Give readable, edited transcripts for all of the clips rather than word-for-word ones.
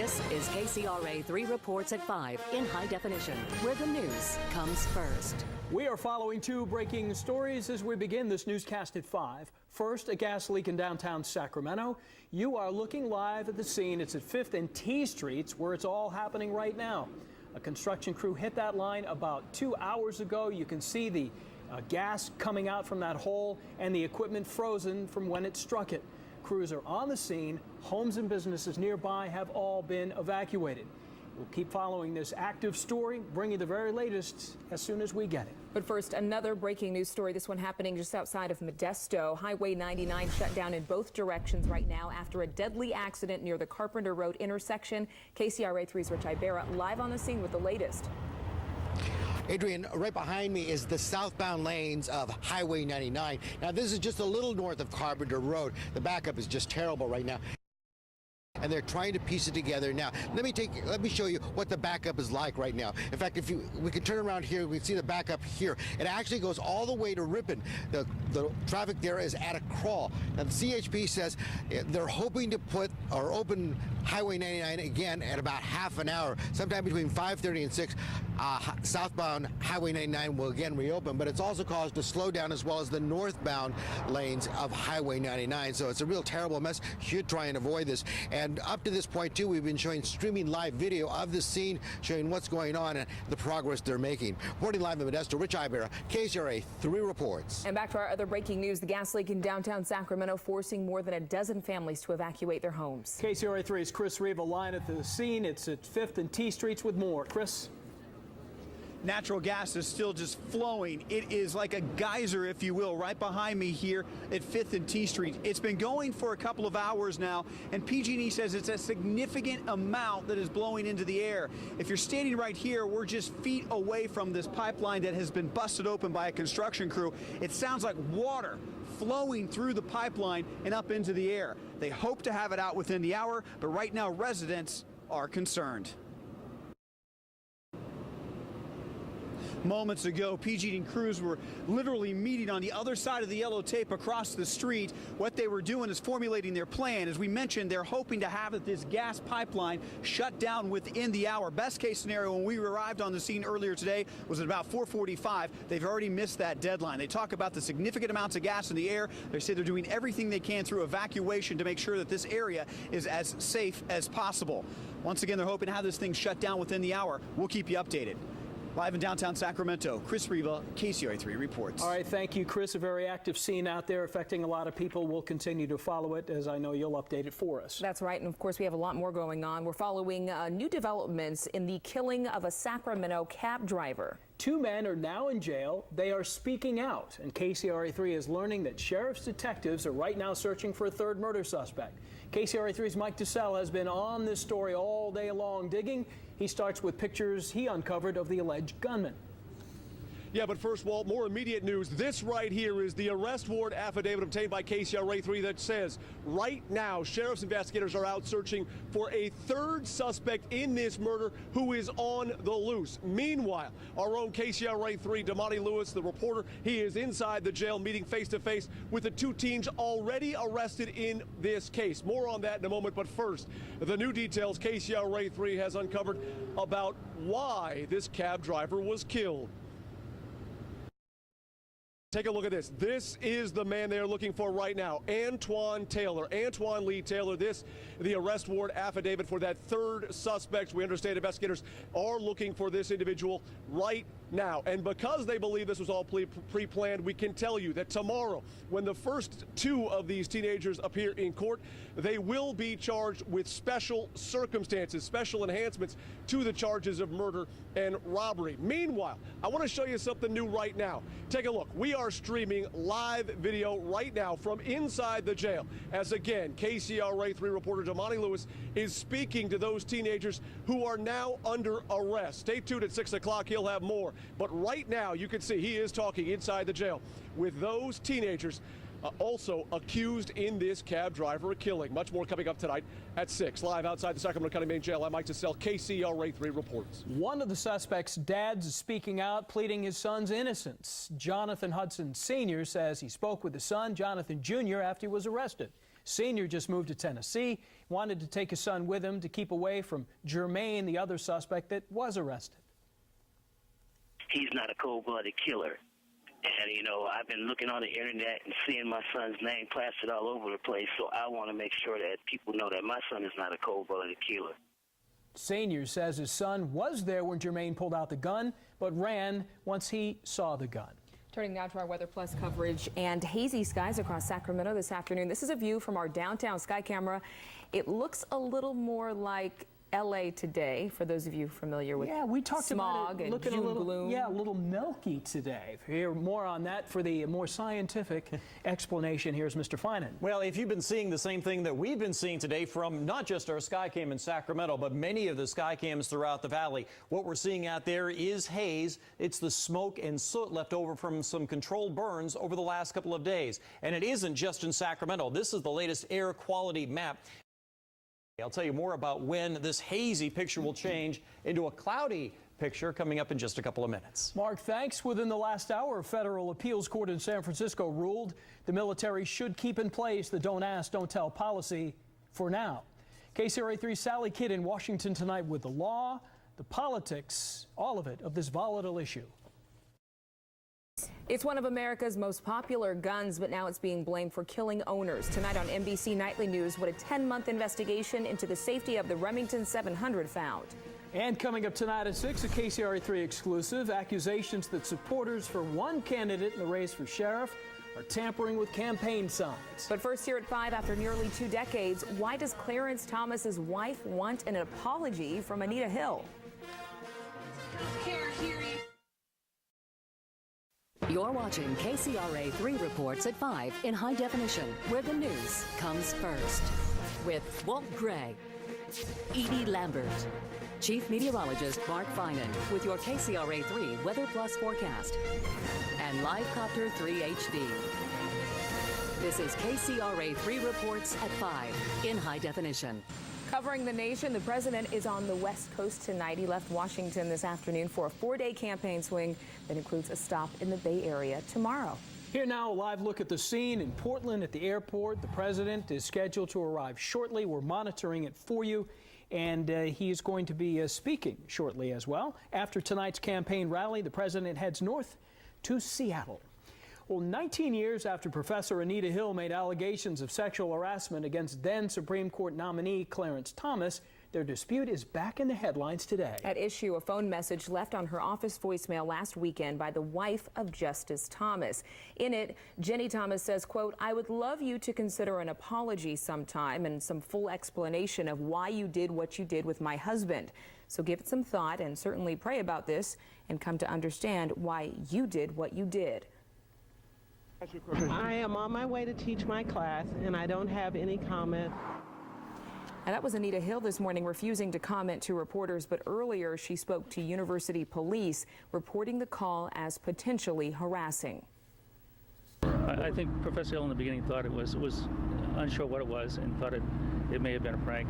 This is KCRA 3 Reports at 5 in high definition, where the news comes first. We are following two breaking stories as we begin this newscast at 5. First, a gas leak in downtown Sacramento. You are looking live at the scene. It's at 5th and T Streets, where it's all happening right now. A construction crew hit that line about 2 hours ago. You can see the gas coming out from that hole and the equipment frozen from when it struck it. Crews are on the scene. Homes and businesses nearby have all been evacuated. We'll keep following this active story, bringing the very latest as soon as we get it. But first, another breaking news story, this one happening just outside of Modesto. Highway 99 shut down in both directions right now after a deadly accident near the Carpenter Road intersection. KCRA 3's Rich Ibarra live on the scene with the latest. Adrian, right behind me is the southbound lanes of Highway 99. Now, this is just a little north of Carpenter Road. The backup is just terrible right now, and they're trying to piece it together now. Let me show you what the backup is like right now. In fact, we can turn around here, we can see the backup here. It actually goes all the way to Ripon. The traffic there is at a crawl. Now, the CHP says they're hoping to open Highway 99 again at about half an hour, sometime between 5:30 and 6. Southbound Highway 99 will again reopen, but it's also caused a slowdown as well as the northbound lanes of Highway 99. So it's a real terrible mess. Should try and avoid this. And up to this point, too, we've been streaming live video of the scene, showing what's going on and the progress they're making. Reporting live in Modesto, Rich Ibarra, KCRA 3 Reports. And back to our other breaking news, the gas leak in downtown Sacramento forcing more than a dozen families to evacuate their homes. KCRA 3's Chris Riva live at the scene. It's at 5th and T Streets with more. Chris? Natural gas is still just flowing. It is like a geyser, if you will, right behind me here at 5th and T Street. It's been going for a couple of hours now, and PG&E says it's a significant amount that is blowing into the air. If you're standing right here, we're just feet away from this pipeline that has been busted open by a construction crew. It sounds like water flowing through the pipeline and up into the air. They hope to have it out within the hour, but right now residents are concerned. Moments ago, PG&E crews were literally meeting on the other side of the yellow tape across the street. What they were doing is formulating their plan. As we mentioned, they're hoping to have this gas pipeline shut down within the hour. Best case scenario when we arrived on the scene earlier today was at about 4:45. They've already missed that deadline. They talk about the significant amounts of gas in the air. They say they're doing everything they can through evacuation to make sure that this area is as safe as possible. Once again, they're hoping to have this thing shut down within the hour. We'll keep you updated. Live in downtown Sacramento, Chris Riva, KCRA 3 Reports. All right, thank you, Chris. A very active scene out there affecting a lot of people. We'll continue to follow it, as I know you'll update it for us. That's right, and of course we have a lot more going on. We're following new developments in the killing of a Sacramento cab driver. 2 men are now in jail. They are speaking out, and KCRA 3 is learning that sheriff's detectives are right now searching for a third murder suspect. KCRA 3's Mike DeSalle has been on this story all day long digging. He starts with pictures he uncovered of the alleged gunman. Yeah, but first, Walt, more immediate news. This right here is the arrest warrant affidavit obtained by KCRA 3 that says right now sheriff's investigators are out searching for a third suspect in this murder who is on the loose. Meanwhile, our own KCRA 3 Damani Lewis, the reporter, he is inside the jail meeting face-to-face with the 2 teens already arrested in this case. More on that in a moment, but first, the new details KCRA 3 has uncovered about why this cab driver was killed. Take a look at this. This is the man they're looking for right now, Antoine Taylor. Antoine Lee Taylor, the arrest warrant affidavit for that third suspect. We understand investigators are looking for this individual right now. And because they believe this was all pre-planned, we can tell you that tomorrow, when the first 2 of these teenagers appear in court, they will be charged with special circumstances, special enhancements to the charges of murder and robbery. Meanwhile, I want to show you something new right now. Take a look. We are streaming live video right now from inside the jail. As again, KCRA 3 reporter Damani Lewis is speaking to those teenagers who are now under arrest. Stay tuned at 6 o'clock. He'll have more. But right now, you can see he is talking inside the jail with those teenagers also accused in this cab driver killing. Much more coming up tonight at 6. Live outside the Sacramento County Main Jail, I'm Mike Tassell, KCRA 3 reports. One of the suspect's dads is speaking out, pleading his son's innocence. Jonathan Hudson Sr. says he spoke with his son, Jonathan Jr., after he was arrested. Sr. just moved to Tennessee, wanted to take his son with him to keep away from Jermaine, the other suspect that was arrested. He's not a cold-blooded killer. And, you know, I've been looking on the internet and seeing my son's name plastered all over the place, so I want to make sure that people know that my son is not a cold-blooded killer. Senior says his son was there when Jermaine pulled out the gun, but ran once he saw the gun. Turning now to our Weather Plus coverage and hazy skies across Sacramento this afternoon. This is a view from our downtown sky camera. It looks a little more like LA today, for those of you familiar with we talked smog about it, and June gloom. Yeah, a little milky today. Hear more on that for the more scientific explanation. Here's Mr. Finan. Well, if you've been seeing the same thing that we've been seeing today from not just our Skycam in Sacramento, but many of the Skycams throughout the valley, what we're seeing out there is haze. It's the smoke and soot left over from some controlled burns over the last couple of days. And it isn't just in Sacramento. This is the latest air quality map. I'll tell you more about when this hazy picture will change into a cloudy picture coming up in just a couple of minutes. Mark, thanks. Within the last hour, a federal appeals court in San Francisco ruled the military should keep in place the don't ask, don't tell policy for now. KCRA 3's Sally Kidd in Washington tonight with the law, the politics, all of it, of this volatile issue. It's one of America's most popular guns, but now it's being blamed for killing owners. Tonight on NBC Nightly News, what a 10-month investigation into the safety of the Remington 700 found. And coming up tonight at 6, a KCRA 3 exclusive, accusations that supporters for one candidate in the race for sheriff are tampering with campaign signs. But first, here at 5, after nearly 2 decades, why does Clarence Thomas's wife want an apology from Anita Hill? You're watching KCRA 3 reports at 5 in high definition, where the news comes first. With Walt Gray, Edie Lambert, Chief Meteorologist Mark Finan with your KCRA 3 Weather Plus forecast, and Livecopter 3 HD. This is KCRA 3 reports at 5 in high definition. Covering the nation, the president is on the West Coast tonight. He left Washington this afternoon for a 4-day campaign swing that includes a stop in the Bay Area tomorrow. Here now, a live look at the scene in Portland at the airport. The president is scheduled to arrive shortly. We're monitoring it for you, and he is going to be speaking shortly as well. After tonight's campaign rally, the president heads north to Seattle. Well, 19 years after Professor Anita Hill made allegations of sexual harassment against then Supreme Court nominee Clarence Thomas, their dispute is back in the headlines today. At issue, a phone message left on her office voicemail last weekend by the wife of Justice Thomas. In it, Jenny Thomas says, quote, "I would love you to consider an apology sometime and some full explanation of why you did what you did with my husband. So give it some thought and certainly pray about this and come to understand why you did what you did." I am on my way to teach my class, and I don't have any comment. And that was Anita Hill this morning, refusing to comment to reporters, but earlier she spoke to university police, reporting the call as potentially harassing. I think Professor Hill in the beginning thought it was unsure what it was and thought it may have been a prank.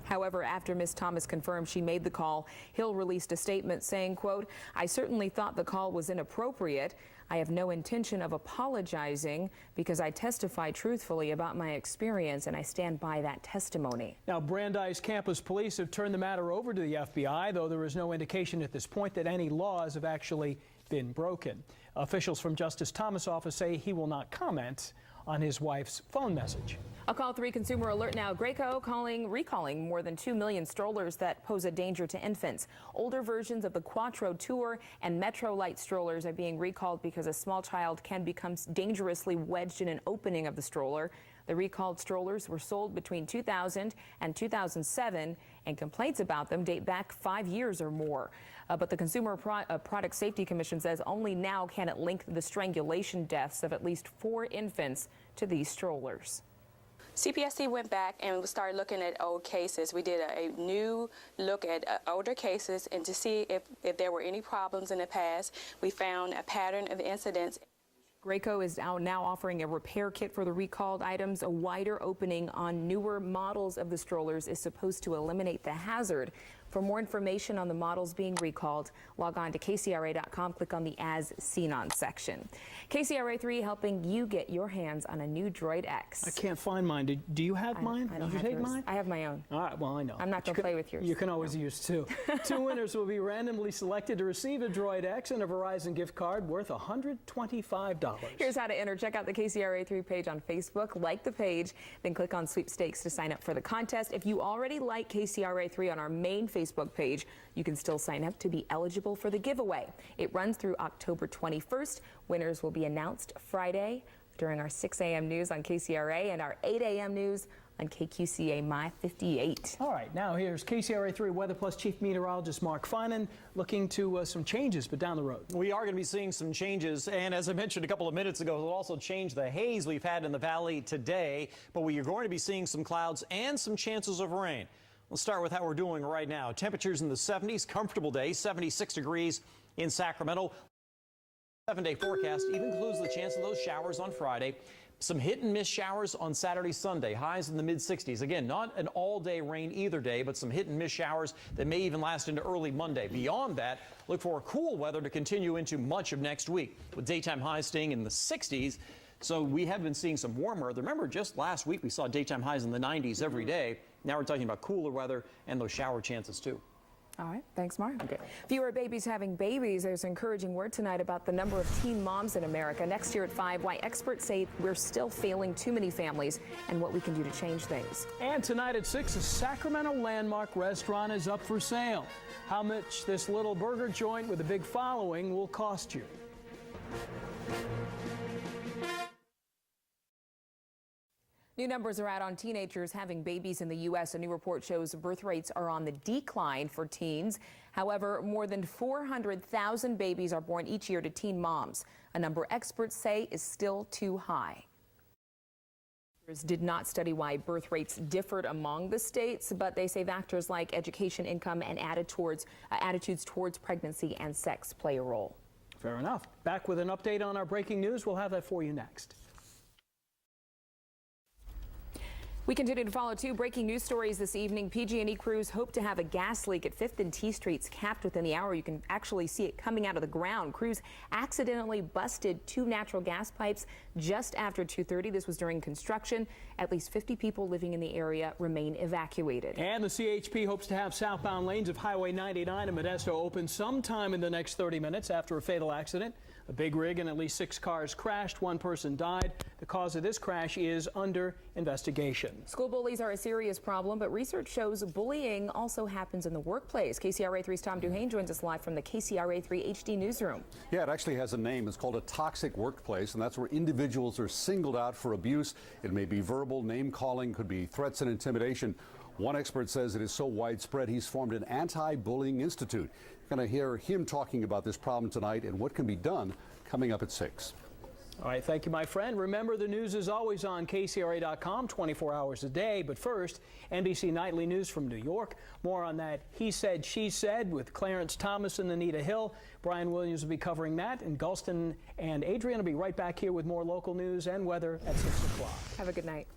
However, after Ms. Thomas confirmed she made the call, Hill released a statement saying, quote, "I certainly thought the call was inappropriate. I have no intention of apologizing because I testified truthfully about my experience and I stand by that testimony." Now, Brandeis campus police have turned the matter over to the FBI, though there is no indication at this point that any laws have actually been broken. Officials from Justice Thomas' office say he will not comment on his wife's phone message. A Call 3 consumer alert now. Graco recalling more than 2 million strollers that pose a danger to infants. Older versions of the Quattro Tour and Metro Light strollers are being recalled because a small child can become dangerously wedged in an opening of the stroller. The recalled strollers were sold between 2000 and 2007, and complaints about them date back 5 years or more. But the Consumer Product Safety Commission says only now can it link the strangulation deaths of at least 4 infants to these strollers. CPSC went back and started looking at old cases. We did a new look at older cases and to see if there were any problems in the past. We found a pattern of incidents. Graco is now offering a repair kit for the recalled items. A wider opening on newer models of the strollers is supposed to eliminate the hazard. For more information on the models being recalled, log on to KCRA.com, click on the As Seen On section. KCRA 3 helping you get your hands on a new Droid X. I can't find mine. Do you have mine? I don't Did you have take yours. mine? I have my own. All right, well, I know. I'm not going to play with yours. You can always use two. Two winners will be randomly selected to receive a Droid X and a Verizon gift card worth $125. Here's how to enter. Check out the KCRA 3 page on Facebook, like the page, then click on sweepstakes to sign up for the contest. If you already like KCRA 3 on our main Facebook page, you can still sign up to be eligible for the giveaway. It runs through October 21st. Winners will be announced Friday during our 6 a.m. news on KCRA and our 8 a.m. news on KQCA My 58. All right, now here's KCRA 3 Weather Plus Chief Meteorologist Mark Finan looking to some changes, but down the road. We are going to be seeing some changes, and as I mentioned a couple of minutes ago, it'll also change the haze we've had in the valley today, but we are going to be seeing some clouds and some chances of rain. Let's start with how we're doing right now. Temperatures in the 70s, comfortable day, 76 degrees in Sacramento. 7-day forecast even includes the chance of those showers on Friday. Some hit and miss showers on Saturday, Sunday, highs in the mid-60s. Again, not an all-day rain either day, but some hit and miss showers that may even last into early Monday. Beyond that, look for cool weather to continue into much of next week, with daytime highs staying in the 60s. So we have been seeing some warmer weather. Remember, just last week we saw daytime highs in the 90s every day. Now we're talking about cooler weather and those shower chances too. All right, thanks, Mark. Okay. Fewer babies having babies. There's an encouraging word tonight about the number of teen moms in America. Next year at 5, why experts say we're still failing too many families and what we can do to change things. And tonight at 6, a Sacramento landmark restaurant is up for sale. How much this little burger joint with a big following will cost you. New numbers are out on teenagers having babies in the U.S. A new report shows birth rates are on the decline for teens. However, more than 400,000 babies are born each year to teen moms, a number experts say is still too high. Did not study why birth rates differed among the states, but they say factors like education, income, and attitudes towards pregnancy and sex play a role. Fair enough. Back with an update on our breaking news. We'll have that for you next. We continue to follow 2 breaking news stories this evening. PG&E crews hope to have a gas leak at 5th and T Streets capped within the hour. You can actually see it coming out of the ground. Crews accidentally busted 2 natural gas pipes just after 2:30. This was during construction. At least 50 people living in the area remain evacuated. And the CHP hopes to have southbound lanes of Highway 99 in Modesto open sometime in the next 30 minutes after a fatal accident. A big rig and at least 6 cars crashed. 1 person died. The cause of this crash is under investigation. School bullies are a serious problem, but research shows bullying also happens in the workplace. KCRA 3's Tom Duhane joins us live from the KCRA 3 HD newsroom. Yeah, it actually has a name. It's called a toxic workplace, and that's where individuals are singled out for abuse. It may be verbal, name-calling, could be threats and intimidation. One expert says it is so widespread he's formed an anti-bullying institute. You're going to hear him talking about this problem tonight and what can be done coming up at 6. All right, thank you, my friend. Remember, the news is always on KCRA.com 24 hours a day. But first, NBC Nightly News from New York. More on that He Said, She Said with Clarence Thomas and Anita Hill. Brian Williams will be covering that. And Gulston and Adrian will be right back here with more local news and weather at 6 o'clock. Have a good night.